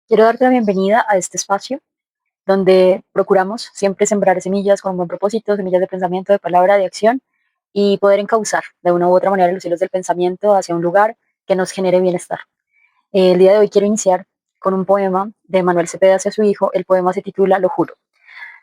Quiero darte la bienvenida a este espacio donde procuramos siempre sembrar semillas con un buen propósito, semillas de pensamiento, de palabra, de acción y poder encauzar de una u otra manera los hilos del pensamiento hacia un lugar que nos genere bienestar. El día de hoy quiero iniciar con un poema de Manuel Cepeda hacia su hijo. El poema se titula Lo juro.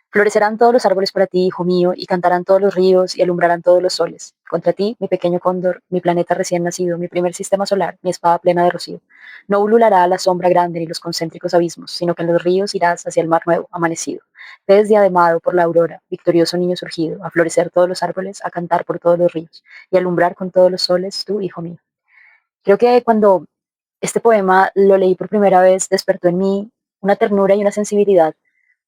Florecerán todos los árboles para ti, hijo mío, y cantarán todos los ríos y alumbrarán todos los soles. Contra ti, mi pequeño cóndor, mi planeta recién nacido, mi primer sistema solar, mi espada plena de rocío. No ululará la sombra grande ni los concéntricos abismos, sino que en los ríos irás hacia el mar nuevo, amanecido. Ves diademado por la aurora, victorioso niño surgido, a florecer todos los árboles, a cantar por todos los ríos, y alumbrar con todos los soles, tú, hijo mío. Creo que cuando este poema lo leí por primera vez, despertó en mí una ternura y una sensibilidad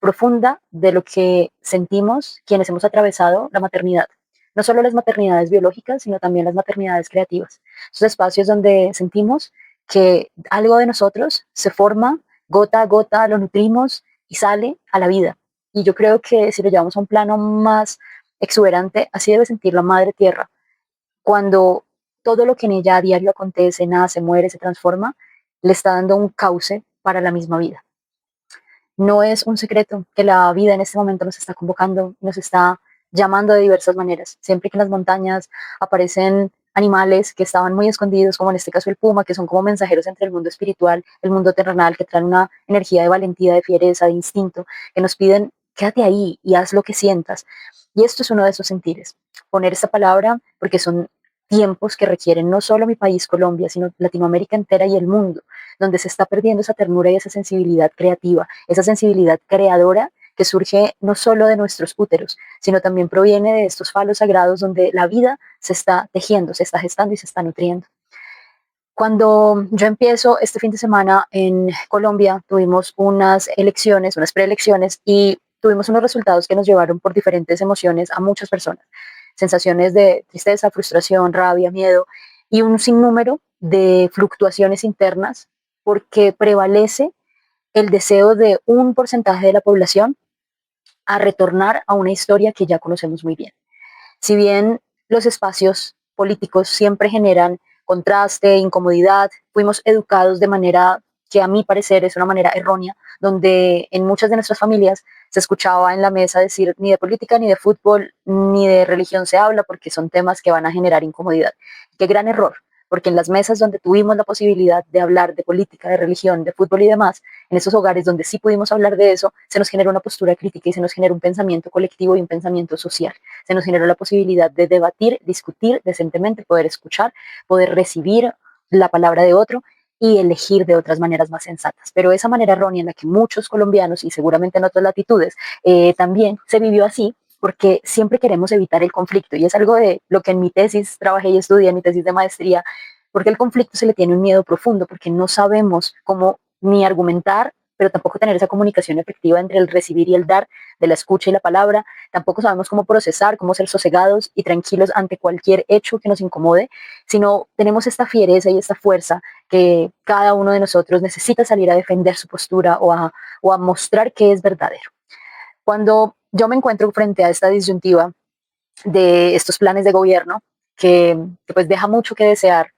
profunda de lo que sentimos quienes hemos atravesado la maternidad. No solo las maternidades biológicas, sino también las maternidades creativas. Esos espacios donde sentimos que algo de nosotros se forma gota a gota, lo nutrimos y sale a la vida. Y yo creo que si lo llevamos a un plano más exuberante, así debe sentir la madre tierra cuando todo lo que en ella a diario acontece, nace, muere, se transforma, le está dando un cauce para la misma vida. No es un secreto que la vida en este momento nos está convocando, nos está llamando de diversas maneras. Siempre que en las montañas aparecen animales que estaban muy escondidos, como en este caso el puma, que son como mensajeros entre el mundo espiritual, el mundo terrenal, que traen una energía de valentía, de fiereza, de instinto, que nos piden, quédate ahí y haz lo que sientas. Y esto es uno de esos sentires. Poner esta palabra porque son tiempos que requieren no solo mi país, Colombia, sino Latinoamérica entera y el mundo, donde se está perdiendo esa ternura y esa sensibilidad creativa, esa sensibilidad creadora que surge no solo de nuestros úteros, sino también proviene de estos falos sagrados donde la vida se está tejiendo, se está gestando y se está nutriendo. Cuando yo empiezo este fin de semana en Colombia, tuvimos unas elecciones, unas preelecciones y tuvimos unos resultados que nos llevaron por diferentes emociones a muchas personas. Sensaciones de tristeza, frustración, rabia, miedo y un sinnúmero de fluctuaciones internas porque prevalece el deseo de un porcentaje de la población a retornar a una historia que ya conocemos muy bien. Si bien los espacios políticos siempre generan contraste, incomodidad, fuimos educados de manera que a mi parecer es una manera errónea, donde en muchas de nuestras familias se escuchaba en la mesa decir ni de política, ni de fútbol, ni de religión se habla porque son temas que van a generar incomodidad. Qué gran error, porque en las mesas donde tuvimos la posibilidad de hablar de política, de religión, de fútbol y demás, en esos hogares donde sí pudimos hablar de eso, se nos genera una postura crítica y se nos genera un pensamiento colectivo y un pensamiento social. Se nos generó la posibilidad de debatir, discutir decentemente, poder escuchar, poder recibir la palabra de otro y elegir de otras maneras más sensatas. Pero esa manera errónea en la que muchos colombianos y seguramente en otras latitudes también se vivió así, porque siempre queremos evitar el conflicto y es algo de lo que en mi tesis trabajé y estudié, en mi tesis de maestría, porque el conflicto se le tiene un miedo profundo, porque no sabemos cómo ni argumentar, pero tampoco tener esa comunicación efectiva entre el recibir y el dar, de la escucha y la palabra, tampoco sabemos cómo procesar, cómo ser sosegados y tranquilos ante cualquier hecho que nos incomode, sino tenemos esta fiereza y esta fuerza que cada uno de nosotros necesita salir a defender su postura o a mostrar que es verdadero. Cuando yo me encuentro frente a esta disyuntiva de estos planes de gobierno, que pues deja mucho que desear,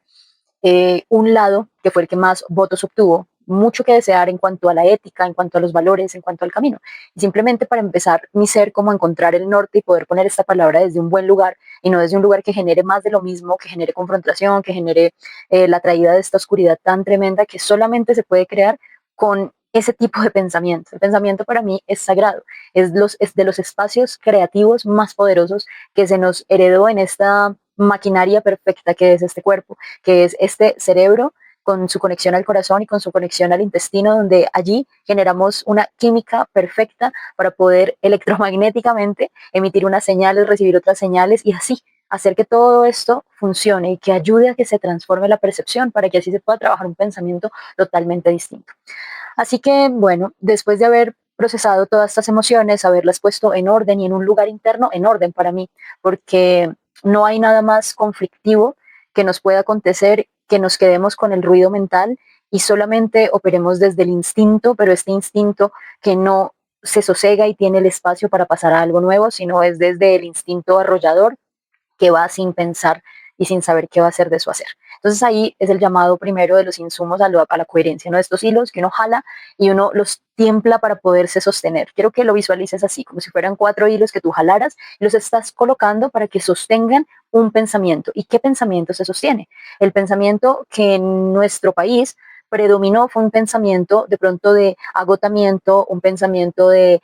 un lado, que fue el que más votos obtuvo, mucho que desear en cuanto a la ética, en cuanto a los valores, en cuanto al camino. Y simplemente para empezar mi ser, como encontrar el norte y poder poner esta palabra desde un buen lugar y no desde un lugar que genere más de lo mismo, que genere confrontación, que genere la traída de esta oscuridad tan tremenda que solamente se puede crear con ese tipo de pensamiento. El pensamiento para mí es sagrado, es de los espacios creativos más poderosos que se nos heredó en esta maquinaria perfecta que es este cuerpo, que es este cerebro con su conexión al corazón y con su conexión al intestino, donde allí generamos una química perfecta para poder electromagnéticamente emitir unas señales, recibir otras señales y así hacer que todo esto funcione y que ayude a que se transforme la percepción para que así se pueda trabajar un pensamiento totalmente distinto. Así que, bueno, después de haber procesado todas estas emociones, haberlas puesto en orden y en un lugar interno, en orden para mí, porque no hay nada más conflictivo que nos pueda acontecer, que nos quedemos con el ruido mental y solamente operemos desde el instinto, pero este instinto que no se sosega y tiene el espacio para pasar a algo nuevo, sino es desde el instinto arrollador que va sin pensar y sin saber qué va a hacer de su hacer. Entonces ahí es el llamado primero de los insumos a la coherencia, ¿no? Estos hilos que uno jala y uno los tiempla para poderse sostener. Quiero que lo visualices así, como si fueran 4 hilos que tú jalaras y los estás colocando para que sostengan un pensamiento. ¿Y qué pensamiento se sostiene? El pensamiento que en nuestro país predominó fue un pensamiento de pronto de agotamiento, un pensamiento de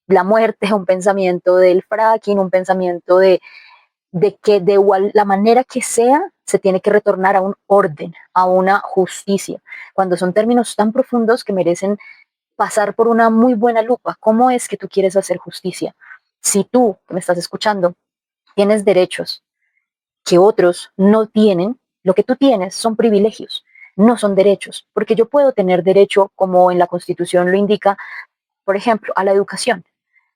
la muerte, un pensamiento del fracking, un pensamiento de que de igual la manera que sea, se tiene que retornar a un orden, a una justicia, cuando son términos tan profundos que merecen pasar por una muy buena lupa. ¿Cómo es que tú quieres hacer justicia? Si tú, que me estás escuchando, tienes derechos que otros no tienen, lo que tú tienes son privilegios, no son derechos, porque yo puedo tener derecho, como en la Constitución lo indica, por ejemplo, a la educación.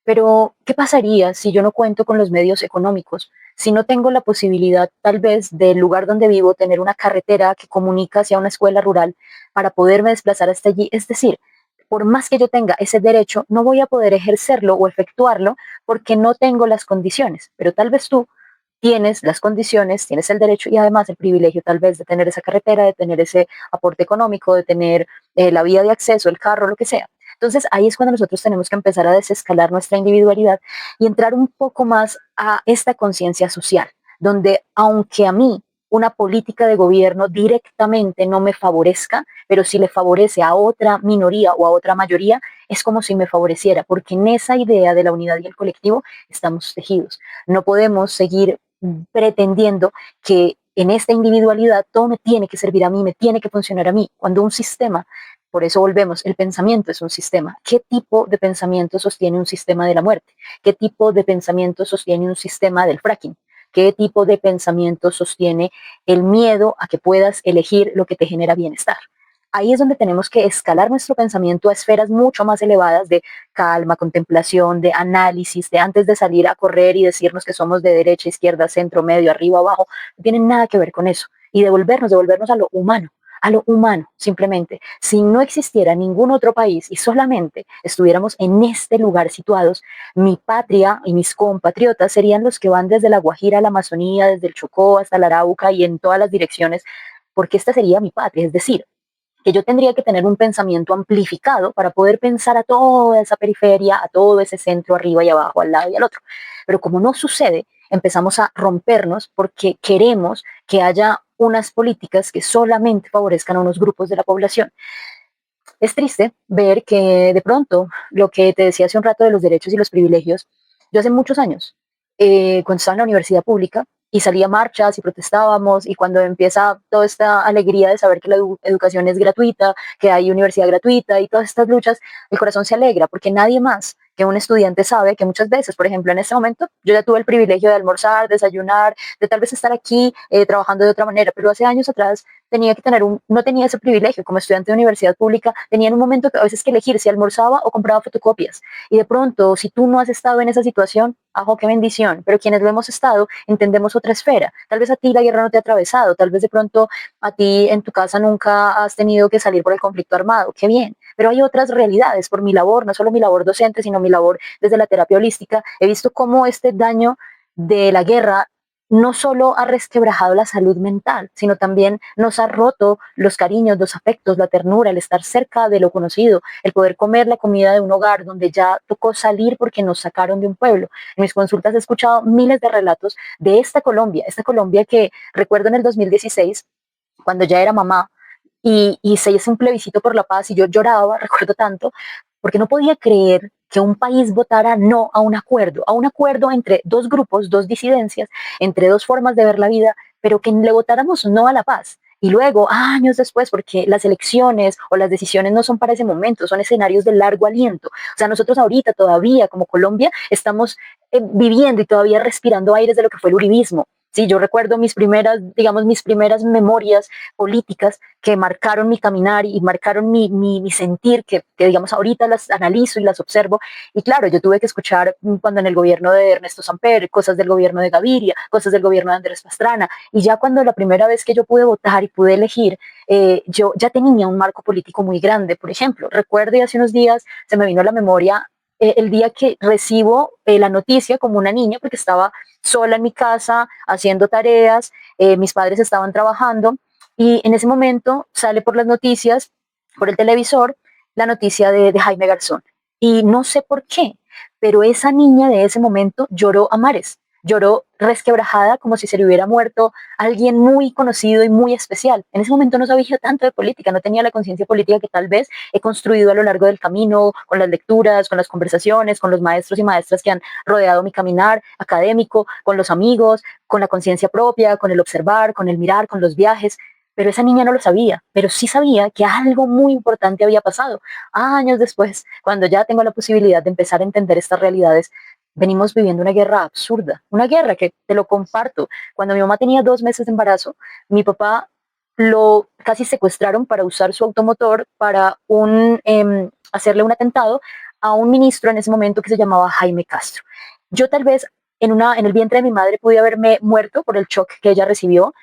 Pero, ¿qué pasaría si yo no cuento con los medios económicos? Si no tengo la posibilidad, tal vez, del lugar donde vivo, tener una carretera que comunica hacia una escuela rural para poderme desplazar hasta allí. Es decir, por más que yo tenga ese derecho, no voy a poder ejercerlo o efectuarlo porque no tengo las condiciones. Pero tal vez tú tienes las condiciones, tienes el derecho y además el privilegio tal vez de tener esa carretera, de tener ese aporte económico, de tener la vía de acceso, el carro, lo que sea. Entonces ahí es cuando nosotros tenemos que empezar a desescalar nuestra individualidad y entrar un poco más a esta conciencia social, donde aunque a mí una política de gobierno directamente no me favorezca, pero si le favorece a otra minoría o a otra mayoría, es como si me favoreciera, porque en esa idea de la unidad y el colectivo estamos tejidos. No podemos seguir pretendiendo que en esta individualidad todo me tiene que servir a mí, me tiene que funcionar a mí, cuando un sistema, por eso volvemos, el pensamiento es un sistema. ¿Qué tipo de pensamiento sostiene un sistema de la muerte? ¿Qué tipo de pensamiento sostiene un sistema del fracking? ¿Qué tipo de pensamiento sostiene el miedo a que puedas elegir lo que te genera bienestar? Ahí es donde tenemos que escalar nuestro pensamiento a esferas mucho más elevadas de calma, contemplación, de análisis, de antes de salir a correr y decirnos que somos de derecha, izquierda, centro, medio, arriba, abajo, no tienen nada que ver con eso. Y devolvernos a lo humano, simplemente. Si no existiera ningún otro país y solamente estuviéramos en este lugar situados, mi patria y mis compatriotas serían los que van desde la Guajira a la Amazonía, desde el Chocó hasta la Arauca y en todas las direcciones, porque esta sería mi patria. Es decir, que yo tendría que tener un pensamiento amplificado para poder pensar a toda esa periferia, a todo ese centro, arriba y abajo, al lado y al otro. Pero como no sucede, empezamos a rompernos porque queremos que haya unas políticas que solamente favorezcan a unos grupos de la población. Es triste ver que de pronto lo que te decía hace un rato de los derechos y los privilegios, yo hace muchos años, cuando estaba en la universidad pública y salía a marchas y protestábamos y cuando empieza toda esta alegría de saber que la educación es gratuita, que hay universidad gratuita y todas estas luchas, el corazón se alegra porque nadie más que un estudiante sabe que muchas veces, por ejemplo, en este momento, yo ya tuve el privilegio de almorzar, desayunar, de tal vez estar aquí trabajando de otra manera, pero hace años atrás tenía que tener no tenía ese privilegio como estudiante de universidad pública, tenía en un momento que a veces que elegir si almorzaba o compraba fotocopias. Y de pronto, si tú no has estado en esa situación, ajo, qué bendición, pero quienes lo hemos estado, entendemos otra esfera. Tal vez a ti la guerra no te ha atravesado, tal vez de pronto a ti en tu casa nunca has tenido que salir por el conflicto armado, qué bien. Pero hay otras realidades por mi labor, no solo mi labor docente, sino mi labor desde la terapia holística. He visto cómo este daño de la guerra no solo ha resquebrajado la salud mental, sino también nos ha roto los cariños, los afectos, la ternura, el estar cerca de lo conocido, el poder comer la comida de un hogar donde ya tocó salir porque nos sacaron de un pueblo. En mis consultas he escuchado miles de relatos de esta Colombia que recuerdo en el 2016, cuando ya era mamá, y se hizo un plebiscito por la paz y yo lloraba, recuerdo tanto, porque no podía creer que un país votara no a un acuerdo entre dos grupos, dos disidencias, entre dos formas de ver la vida, pero que le votáramos no a la paz. Y luego, años después, porque las elecciones o las decisiones no son para ese momento, son escenarios de largo aliento. O sea, nosotros ahorita todavía como Colombia estamos viviendo y todavía respirando aires de lo que fue el uribismo. Sí, yo recuerdo mis primeras, digamos, mis primeras memorias políticas que marcaron mi caminar y marcaron mi sentir, que, digamos ahorita las analizo y las observo. Y claro, yo tuve que escuchar cuando en el gobierno de Ernesto Samper, cosas del gobierno de Gaviria, cosas del gobierno de Andrés Pastrana. Y ya cuando la primera vez que yo pude votar y pude elegir, yo ya tenía un marco político muy grande. Por ejemplo, recuerdo y hace unos días se me vino a la memoria el día que recibo la noticia como una niña, porque estaba sola en mi casa haciendo tareas, mis padres estaban trabajando Y en ese momento sale por las noticias, por el televisor, la noticia de Jaime Garzón. Y no sé por qué, pero esa niña de ese momento lloró a mares, lloró resquebrajada como si se le hubiera muerto alguien muy conocido y muy especial. En ese momento no sabía tanto de política, no tenía la conciencia política que tal vez he construido a lo largo del camino, con las lecturas, con las conversaciones, con los maestros y maestras que han rodeado mi caminar académico, con los amigos, con la conciencia propia, con el observar, con el mirar, con los viajes. Pero esa niña no lo sabía, pero sí sabía que algo muy importante había pasado. Años después, cuando ya tengo la posibilidad de empezar a entender estas realidades, venimos viviendo una guerra absurda, una guerra que te lo comparto. Cuando mi mamá tenía 2 meses de embarazo, mi papá lo casi secuestraron para usar su automotor para hacerle un atentado a un ministro en ese momento que se llamaba Jaime Castro. Yo tal vez en el vientre de mi madre pude haberme muerto por el shock que ella recibió.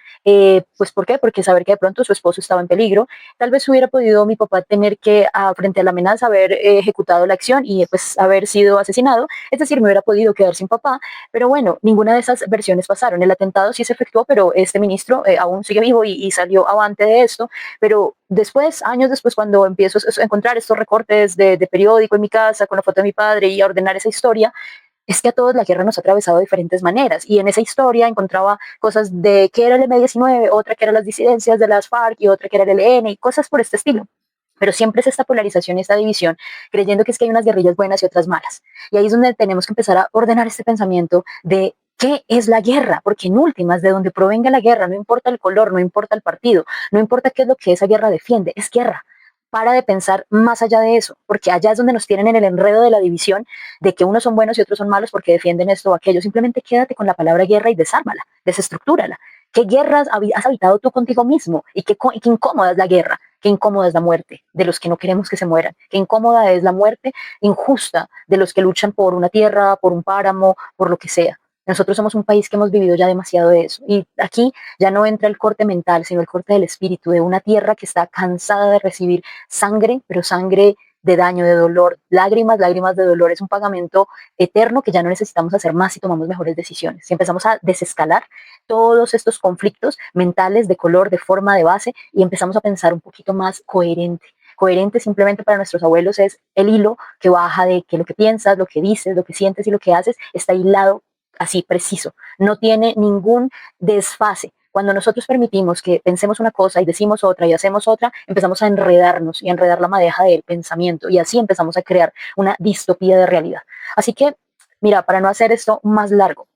Pues ¿por qué? Porque saber que de pronto su esposo estaba en peligro, tal vez hubiera podido mi papá tener que, frente a la amenaza, haber ejecutado la acción y pues haber sido asesinado, es decir, me hubiera podido quedar sin papá, pero bueno, ninguna de esas versiones pasaron. El atentado sí se efectuó, pero este ministro aún sigue vivo y salió avante de esto, pero después, años después, cuando empiezo a encontrar estos recortes de periódico en mi casa con la foto de mi padre y a ordenar esa historia, es que a todos la guerra nos ha atravesado de diferentes maneras. Y en esa historia encontraba cosas de que era el M-19, otra que eran las disidencias de las FARC y otra que era el ELN y cosas por este estilo. Pero siempre es esta polarización y esta división, creyendo que es que hay unas guerrillas buenas y otras malas. Y ahí es donde tenemos que empezar a ordenar este pensamiento de qué es la guerra, porque en últimas, de donde provenga la guerra, no importa el color, no importa el partido, no importa qué es lo que esa guerra defiende, es guerra. Para de pensar más allá de eso, porque allá es donde nos tienen en el enredo de la división de que unos son buenos y otros son malos porque defienden esto o aquello. Simplemente quédate con la palabra guerra y desármala, desestructúrala. ¿Qué guerras has habitado tú contigo mismo? ¿Y qué incómoda es la guerra? Qué incómoda es la muerte de los que no queremos que se mueran. Qué incómoda es la muerte injusta de los que luchan por una tierra, por un páramo, por lo que sea. Nosotros somos un país que hemos vivido ya demasiado de eso. Y aquí ya no entra el corte mental, sino el corte del espíritu, de una tierra que está cansada de recibir sangre, pero sangre de daño, de dolor, lágrimas, lágrimas de dolor. Es un pagamento eterno que ya no necesitamos hacer más si tomamos mejores decisiones. Si empezamos a desescalar todos estos conflictos mentales de color, de forma, de base, y empezamos a pensar un poquito más coherente. Coherente simplemente para nuestros abuelos es el hilo que baja de que lo que piensas, lo que dices, lo que sientes y lo que haces está hilado así preciso. No tiene ningún desfase. Cuando nosotros permitimos que pensemos una cosa y decimos otra y hacemos otra, empezamos a enredarnos y a enredar la madeja del pensamiento y así empezamos a crear una distopía de realidad. Así que, mira, para no hacer esto más largo,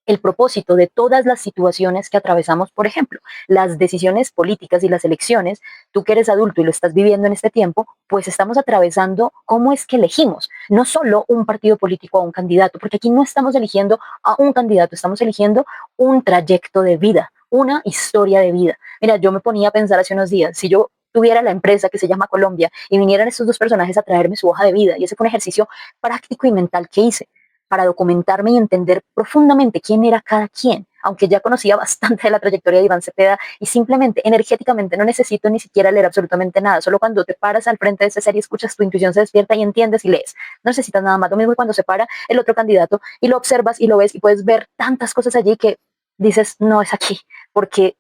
el propósito de todas las situaciones que atravesamos, por ejemplo, las decisiones políticas y las elecciones, tú que eres adulto y lo estás viviendo en este tiempo, pues estamos atravesando cómo es que elegimos, no solo un partido político a un candidato, porque aquí no estamos eligiendo a un candidato, estamos eligiendo un trayecto de vida, una historia de vida. Mira, yo me ponía a pensar hace unos días, si yo tuviera la empresa que se llama Colombia y vinieran estos dos personajes a traerme su hoja de vida, y ese fue un ejercicio práctico y mental que hice para documentarme y entender profundamente quién era cada quien, aunque ya conocía bastante de la trayectoria de Iván Cepeda y simplemente energéticamente no necesito ni siquiera leer absolutamente nada, solo cuando te paras al frente de esa serie escuchas, tu intuición se despierta y entiendes y lees, no necesitas nada más. Lo mismo cuando se para el otro candidato y lo observas y lo ves y puedes ver tantas cosas allí que dices, no es aquí, porque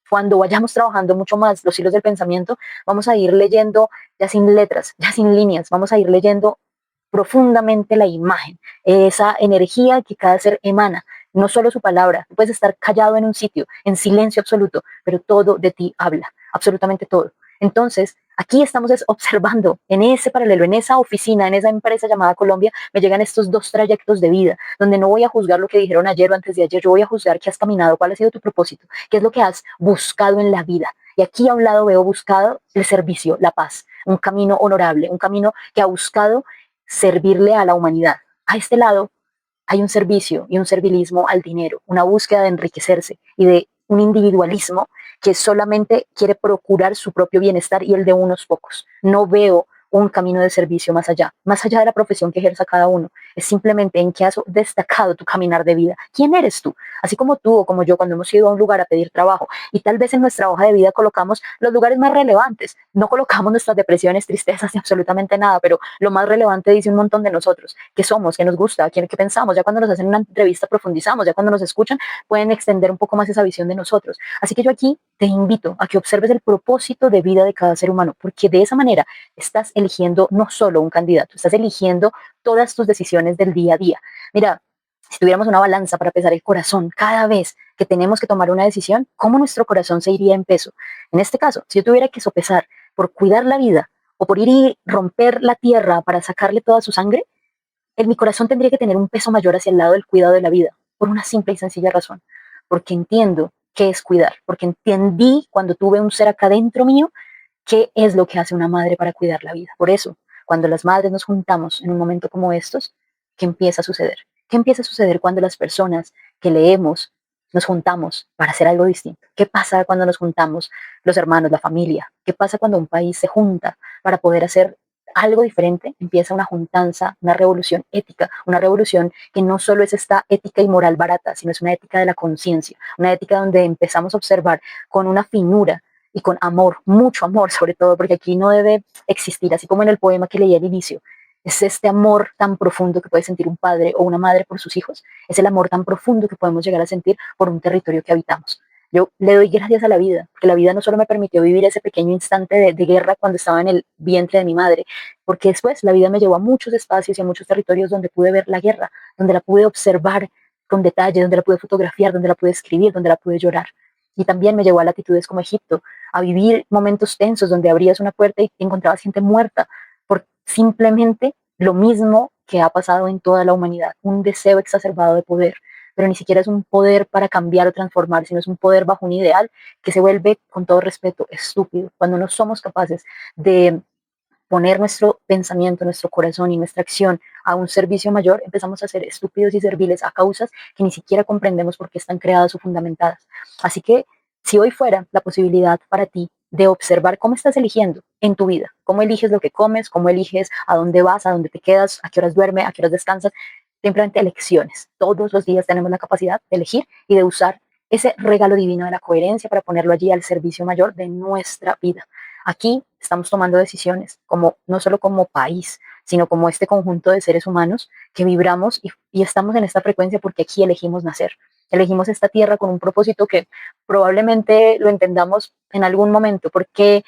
cuando vayamos trabajando mucho más los hilos del pensamiento, vamos a ir leyendo ya sin letras, ya sin líneas, vamos a ir leyendo profundamente la imagen, esa energía que cada ser emana, no solo su palabra, tú puedes estar callado en un sitio, en silencio absoluto, pero todo de ti habla, absolutamente todo. Entonces, aquí estamos observando en ese paralelo, en esa oficina, en esa empresa llamada Colombia, me llegan estos dos trayectos de vida, donde no voy a juzgar lo que dijeron ayer o antes de ayer, yo voy a juzgar qué has caminado, cuál ha sido tu propósito, qué es lo que has buscado en la vida. Y aquí a un lado veo buscado el servicio, la paz, un camino honorable, un camino que ha buscado servirle a la humanidad. A este lado hay un servicio y un servilismo al dinero, una búsqueda de enriquecerse y de un individualismo que solamente quiere procurar su propio bienestar y el de unos pocos. No veo un camino de servicio más allá de la profesión que ejerza cada uno. es simplemente en qué has destacado tu caminar de vida. ¿Quién eres tú? Así como tú o como yo cuando hemos ido a un lugar a pedir trabajo y tal vez en nuestra hoja de vida colocamos los lugares más relevantes, no colocamos nuestras depresiones, tristezas ni absolutamente nada, pero lo más relevante dice un montón de nosotros, qué somos, qué nos gusta, qué pensamos. Ya cuando nos hacen una entrevista profundizamos, ya cuando nos escuchan pueden extender un poco más esa visión de nosotros. Así que yo aquí te invito a que observes el propósito de vida de cada ser humano, porque de esa manera estás eligiendo no solo un candidato, estás eligiendo todas tus decisiones del día a día. Mira, si tuviéramos una balanza para pesar el corazón cada vez que tenemos que tomar una decisión, ¿cómo nuestro corazón se iría en peso? En este caso, si yo tuviera que sopesar por cuidar la vida o por ir y romper la tierra para sacarle toda su sangre, mi corazón tendría que tener un peso mayor hacia el lado del cuidado de la vida, por una simple y sencilla razón, porque entiendo qué es cuidar, porque entendí cuando tuve un ser acá dentro mío qué es lo que hace una madre para cuidar la vida. Por eso, cuando las madres nos juntamos en un momento como estos, ¿qué empieza a suceder? ¿Qué empieza a suceder cuando las personas que leemos nos juntamos para hacer algo distinto? ¿Qué pasa cuando nos juntamos los hermanos, la familia? ¿Qué pasa cuando un país se junta para poder hacer algo diferente? Empieza una juntanza, una revolución ética, una revolución que no solo es esta ética y moral barata, sino es una ética de la conciencia, una ética donde empezamos a observar con una finura y con amor, mucho amor sobre todo, porque aquí no debe existir, así como en el poema que leí al inicio, es este amor tan profundo que puede sentir un padre o una madre por sus hijos, es el amor tan profundo que podemos llegar a sentir por un territorio que habitamos. Yo le doy gracias a la vida, porque la vida no solo me permitió vivir ese pequeño instante de guerra cuando estaba en el vientre de mi madre, porque después la vida me llevó a muchos espacios y a muchos territorios donde pude ver la guerra, donde la pude observar con detalle, donde la pude fotografiar, donde la pude escribir, donde la pude llorar. Y también me llevó a latitudes como Egipto, a vivir momentos tensos donde abrías una puerta y encontrabas gente muerta por simplemente lo mismo que ha pasado en toda la humanidad, un deseo exacerbado de poder, pero ni siquiera es un poder para cambiar o transformar, sino es un poder bajo un ideal que se vuelve, con todo respeto, estúpido, cuando no somos capaces de poner nuestro pensamiento, nuestro corazón y nuestra acción a un servicio mayor, empezamos a ser estúpidos y serviles a causas que ni siquiera comprendemos por qué están creadas o fundamentadas. Así que si hoy fuera la posibilidad para ti de observar cómo estás eligiendo en tu vida, cómo eliges lo que comes, cómo eliges a dónde vas, a dónde te quedas, a qué horas duermes, a qué horas descansas, simplemente elecciones. Todos los días tenemos la capacidad de elegir y de usar ese regalo divino de la coherencia para ponerlo allí al servicio mayor de nuestra vida. Aquí estamos tomando decisiones, como, no solo como país, sino como este conjunto de seres humanos que vibramos y estamos en esta frecuencia porque aquí elegimos nacer. Elegimos esta tierra con un propósito que probablemente lo entendamos en algún momento, porque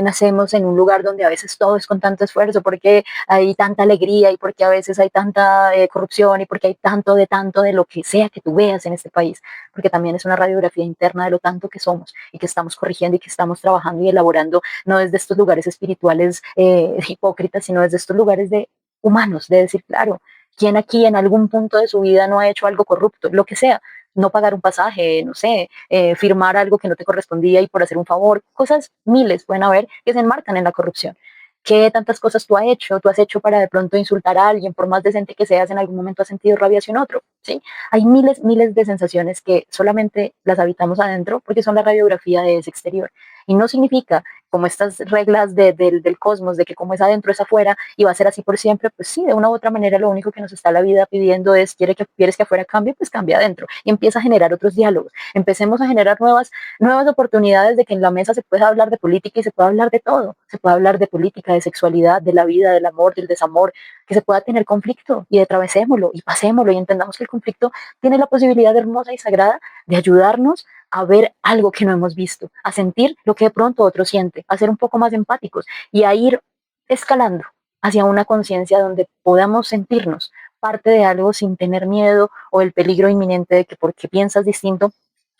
nacemos en un lugar donde a veces todo es con tanto esfuerzo, porque hay tanta alegría y porque a veces hay tanta corrupción y porque hay tanto de lo que sea que tú veas en este país, porque también es una radiografía interna de lo tanto que somos y que estamos corrigiendo y que estamos trabajando y elaborando, no desde estos lugares espirituales hipócritas, sino desde estos lugares de humanos, de decir, claro, ¿quién aquí en algún punto de su vida no ha hecho algo corrupto? Lo que sea, no pagar un pasaje, no sé, firmar algo que no te correspondía y por hacer un favor, cosas miles pueden haber que se enmarcan en la corrupción. ¿Qué tantas cosas tú has hecho? Tú has hecho para de pronto insultar a alguien, por más decente que seas, en algún momento has sentido rabia hacia un otro, ¿sí? Hay miles de sensaciones que solamente las habitamos adentro porque son la radiografía de ese exterior. Y no significa, como estas reglas del cosmos, de que como es adentro es afuera y va a ser así por siempre, pues sí, de una u otra manera lo único que nos está la vida pidiendo es, quieres que afuera cambie, pues cambia adentro. Y empieza a generar otros diálogos. Empecemos a generar nuevas oportunidades de que en la mesa se pueda hablar de política y se pueda hablar de todo. Se puede hablar de política, de sexualidad, de la vida, del amor, del desamor, que se pueda tener conflicto y atravesémoslo y pasémoslo y entendamos que el conflicto tiene la posibilidad hermosa y sagrada de ayudarnos a ver algo que no hemos visto, a sentir lo que de pronto otro siente, a ser un poco más empáticos y a ir escalando hacia una conciencia donde podamos sentirnos parte de algo sin tener miedo o el peligro inminente de que porque piensas distinto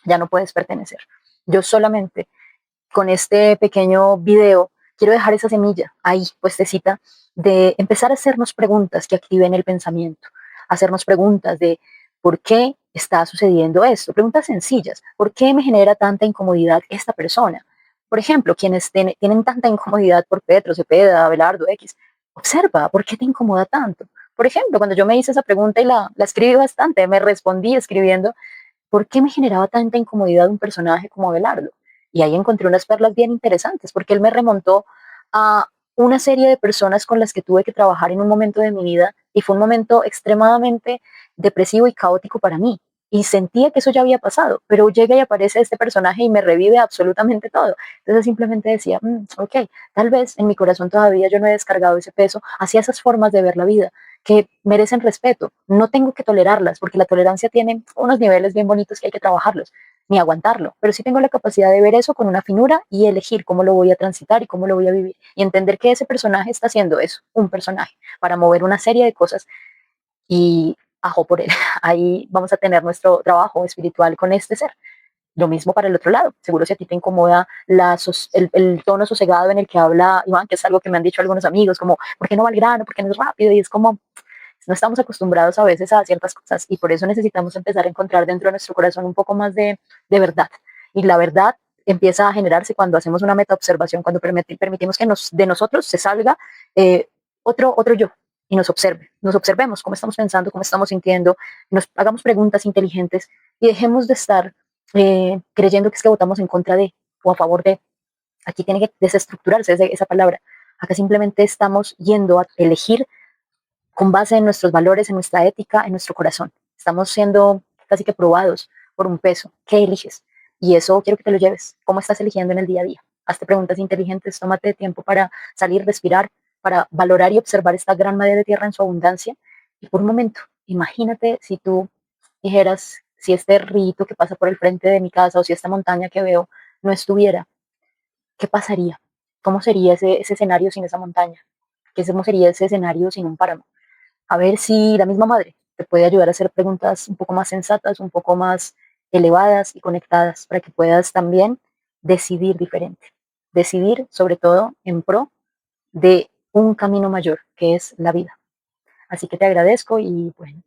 ya no puedes pertenecer. Yo solamente con este pequeño video quiero dejar esa semilla ahí puestecita de empezar a hacernos preguntas que activen el pensamiento, hacernos preguntas de por qué está sucediendo esto, preguntas sencillas, ¿por qué me genera tanta incomodidad esta persona? Por ejemplo, quienes tienen tanta incomodidad por Petro, Cepeda, Abelardo, X, observa, ¿por qué te incomoda tanto? Por ejemplo, cuando yo me hice esa pregunta y la escribí bastante, me respondí escribiendo, ¿por qué me generaba tanta incomodidad un personaje como Abelardo? Y ahí encontré unas perlas bien interesantes, porque él me remontó a una serie de personas con las que tuve que trabajar en un momento de mi vida Y fue un momento extremadamente depresivo y caótico para mí. Y sentía que eso ya había pasado, pero llega y aparece este personaje y me revive absolutamente todo. Entonces simplemente decía, ok, tal vez en mi corazón todavía yo no he descargado ese peso hacia esas formas de ver la vida que merecen respeto. No tengo que tolerarlas, porque la tolerancia tiene unos niveles bien bonitos que hay que trabajarlos, ni aguantarlo, pero sí tengo la capacidad de ver eso con una finura y elegir cómo lo voy a transitar y cómo lo voy a vivir. Y entender que ese personaje está haciendo eso, un personaje, para mover una serie de cosas y ajo por él. Ahí vamos a tener nuestro trabajo espiritual con este ser. Lo mismo para el otro lado. Seguro si a ti te incomoda el tono sosegado en el que habla Iván, que es algo que me han dicho algunos amigos, como, ¿por qué no va al grano? ¿Por qué no es rápido? Y es como, no estamos acostumbrados a veces a ciertas cosas y por eso necesitamos empezar a encontrar dentro de nuestro corazón un poco más de verdad. Y la verdad empieza a generarse cuando hacemos una metaobservación, cuando permitimos que de nosotros se salga otro yo y nos observemos cómo estamos pensando, cómo estamos sintiendo, nos hagamos preguntas inteligentes y dejemos de estar creyendo que es que votamos en contra de o a favor de. Aquí tiene que desestructurarse esa palabra. Acá simplemente estamos yendo a elegir con base en nuestros valores, en nuestra ética, en nuestro corazón. Estamos siendo casi que probados por un peso. ¿Qué eliges? Y eso quiero que te lo lleves. ¿Cómo estás eligiendo en el día a día? Hazte preguntas inteligentes, tómate tiempo para salir, respirar, para valorar y observar esta gran madre de tierra en su abundancia. Y por un momento, imagínate si tú dijeras, si este rito que pasa por el frente de mi casa o si esta montaña que veo no estuviera, ¿qué pasaría? ¿Cómo sería ese escenario sin esa montaña? ¿Cómo sería ese escenario sin un páramo? A ver si la misma madre te puede ayudar a hacer preguntas un poco más sensatas, un poco más elevadas y conectadas para que puedas también decidir diferente. Decidir sobre todo en pro de un camino mayor, que es la vida. Así que te agradezco y bueno,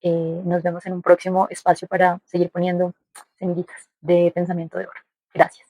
nos vemos en un próximo espacio para seguir poniendo semillitas de pensamiento de oro. Gracias.